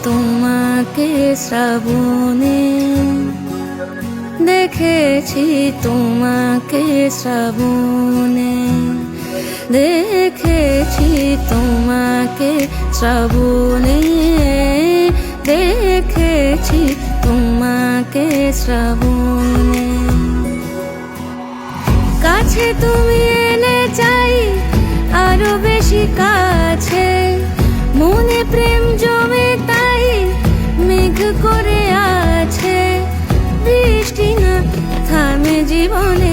তোমাকে শ্রাবণে, দেখেছি তোমাকে শ্রাবণে, দেখেছি তোমাকে শ্রাবণে, দেখেছি তোমাকে শ্রাবণে। কাছে তুমি এলে চাই আরো বেশি কাছে, মনে প্রেম জমে তাই মেঘ করে আছে, বৃষ্টি না থামে জীবনে